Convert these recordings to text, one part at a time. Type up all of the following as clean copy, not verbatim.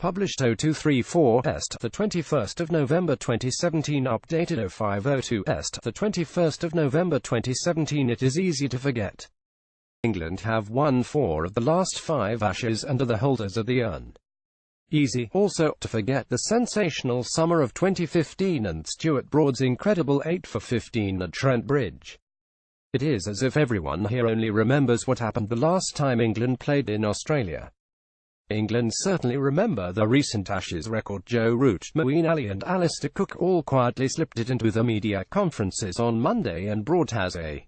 published 0234 Est, the 21st of November 2017, updated 0502 Est, the 21st of November 2017. It is easy to forget. England have won 4 of the last 5 Ashes and are the holders of the urn. Easy, also, to forget the sensational summer of 2015 and Stuart Broad's incredible 8 for 15 at Trent Bridge. It is as if everyone here only remembers what happened the last time England played in Australia. England certainly remember the recent Ashes record. Joe Root, Moeen and Alastair Cook all quietly slipped it into the media conferences on Monday, and Broad has a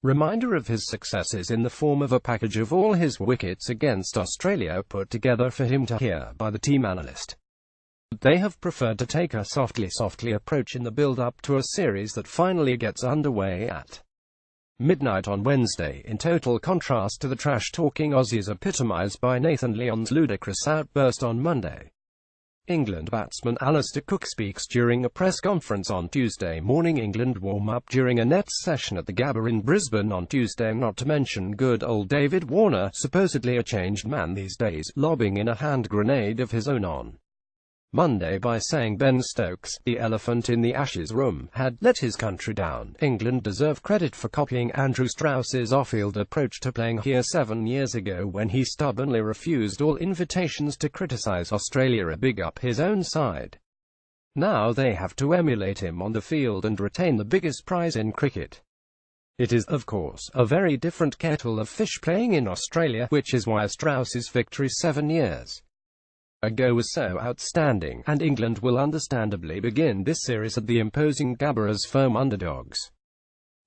reminder of his successes in the form of a package of all his wickets against Australia put together for him to hear by the team analyst. They have preferred to take a softly approach in the build-up to a series that finally gets underway at midnight on Wednesday, in total contrast to the trash-talking Aussies epitomised by Nathan Lyon's ludicrous outburst on Monday. England batsman Alastair Cook speaks during a press conference on Tuesday morning. England warm up during a nets session at the Gabba in Brisbane on Tuesday, not to mention good old David Warner, supposedly a changed man these days, lobbing in a hand grenade of his own on Monday by saying Ben Stokes, the elephant in the Ashes room, had let his country down. England deserve credit for copying Andrew Strauss's off-field approach to playing here 7 years ago when he stubbornly refused all invitations to criticise Australia or big up his own side. Now they have to emulate him on the field and retain the biggest prize in cricket. It is, of course, a very different kettle of fish playing in Australia, which is why Strauss's victory 7 years ago was so outstanding, and England will understandably begin this series at the imposing Gabba as firm underdogs.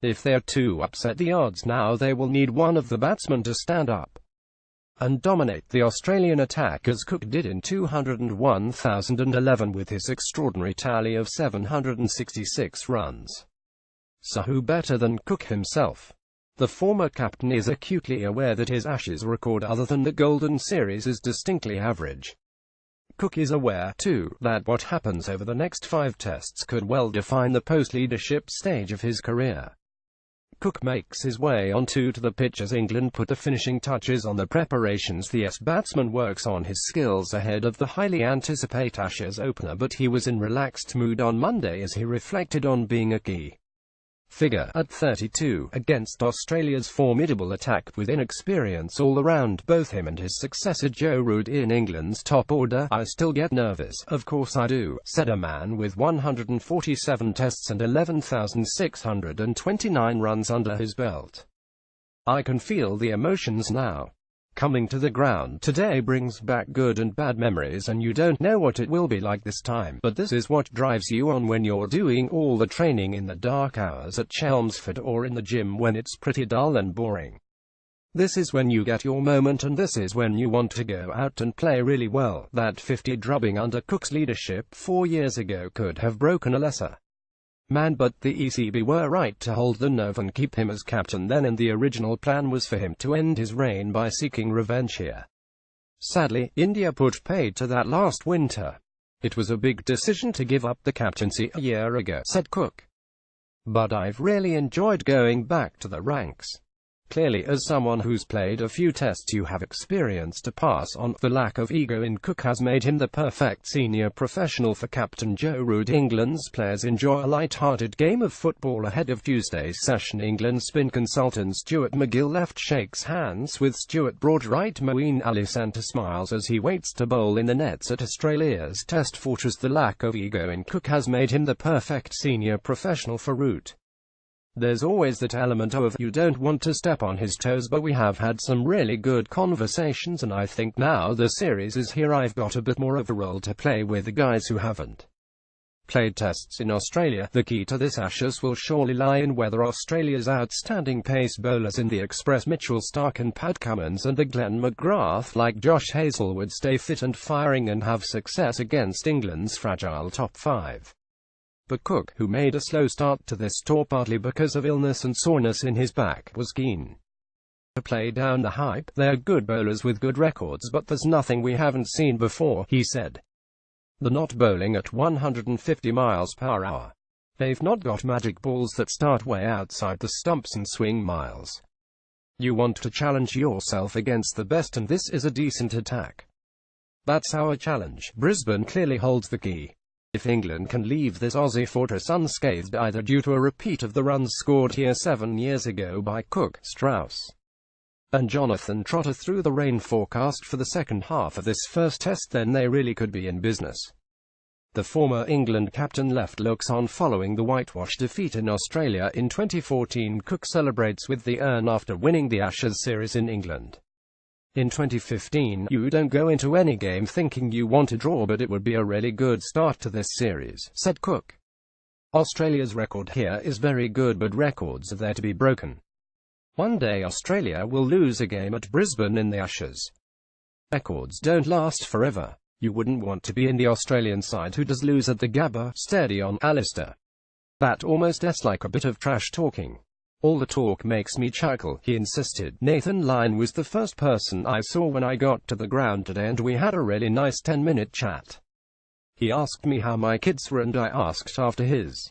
If they're to upset the odds now, they will need one of the batsmen to stand up and dominate the Australian attack as Cook did in 2011 with his extraordinary tally of 766 runs. So who better than Cook himself? The former captain is acutely aware that his Ashes record other than the Golden Series is distinctly average. Cook is aware, too, that what happens over the next 5 tests could well define the post-leadership stage of his career. Cook makes his way onto the pitch as England put the finishing touches on the preparations. The batsman works on his skills ahead of the highly anticipated Ashes opener, but he was in relaxed mood on Monday as he reflected on being a key figure at 32 against Australia's formidable attack with inexperience all around both him and his successor Joe Root in England's top order. "I still get nervous, of course I do," said a man with 147 tests and 11,629 runs under his belt. "I can feel the emotions now. Coming to the ground today brings back good and bad memories, and you don't know what it will be like this time, but this is what drives you on when you're doing all the training in the dark hours at Chelmsford or in the gym when it's pretty dull and boring. This is when you get your moment, and this is when you want to go out and play really well." That 50 drubbing under Cook's leadership 4 years ago could have broken a lesser man, but the ECB were right to hold the nerve and keep him as captain then, and the original plan was for him to end his reign by seeking revenge here. Sadly, India put paid to that last winter. "It was a big decision to give up the captaincy a year ago," said Cook. "But I've really enjoyed going back to the ranks." Clearly, as someone who's played a few tests, you have experience to pass on. The lack of ego in Cook has made him the perfect senior professional for Captain Joe Root. England's players enjoy a light-hearted game of football ahead of Tuesday's session. England spin consultant Stuart McGill left shakes hands with Stuart Broad right. Moeen Ali Santa smiles as he waits to bowl in the nets at Australia's Test fortress. The lack of ego in Cook has made him the perfect senior professional for Root. There's always that element of, you don't want to step on his toes, but we have had some really good conversations, and I think now the series is here, I've got a bit more of a role to play with the guys who haven't played tests in Australia. The key to this Ashes will surely lie in whether Australia's outstanding pace bowlers in the Express Mitchell Starc and Pat Cummins and the Glenn McGrath like Josh Hazlewood stay fit and firing and have success against England's fragile top 5. But Cook, who made a slow start to this tour partly because of illness and soreness in his back, was keen to play down the hype. "They're good bowlers with good records, but there's nothing we haven't seen before," he said. "They're not bowling at 150 miles per hour. They've not got magic balls that start way outside the stumps and swing miles. You want to challenge yourself against the best, and this is a decent attack. That's our challenge. Brisbane clearly holds the key. If England can leave this Aussie fortress unscathed, either due to a repeat of the runs scored here 7 years ago by Cook, Strauss, and Jonathan Trotter through the rain forecast for the second half of this first test, then they really could be in business. The former England captain left looks on following the whitewash defeat in Australia in 2014. Cook celebrates with the urn after winning the Ashes series in England. In 2015, you don't go into any game thinking you want to draw, but it would be a really good start to this series, said Cook. Australia's record here is very good, but records are there to be broken. One day Australia will lose a game at Brisbane in the Ashes. Records don't last forever. You wouldn't want to be in the Australian side who does lose at the Gabba. Steady on, Alastair. That almost is like a bit of trash talking. All the talk makes me chuckle, he insisted. Nathan Lyon was the first person I saw when I got to the ground today, and we had a really nice 10-minute chat. He asked me how my kids were and I asked after his.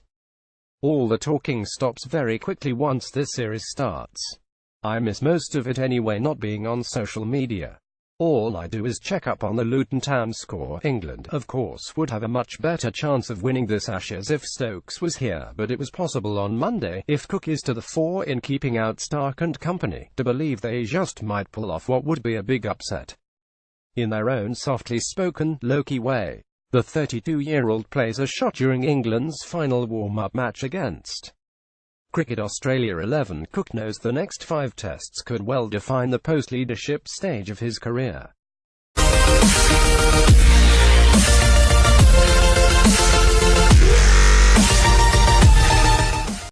All the talking stops very quickly once this series starts. I miss most of it anyway, not being on social media. All I do is check up on the Luton Town score. England, of course, would have a much better chance of winning this Ashes if Stokes was here, but it was possible on Monday, if Cook is to the fore in keeping out Stark and company, to believe they just might pull off what would be a big upset. In their own softly spoken, low-key way, the 32-year-old plays a shot during England's final warm-up match against Cricket Australia 11. Cook knows the next 5 tests could well define the post-leadership stage of his career.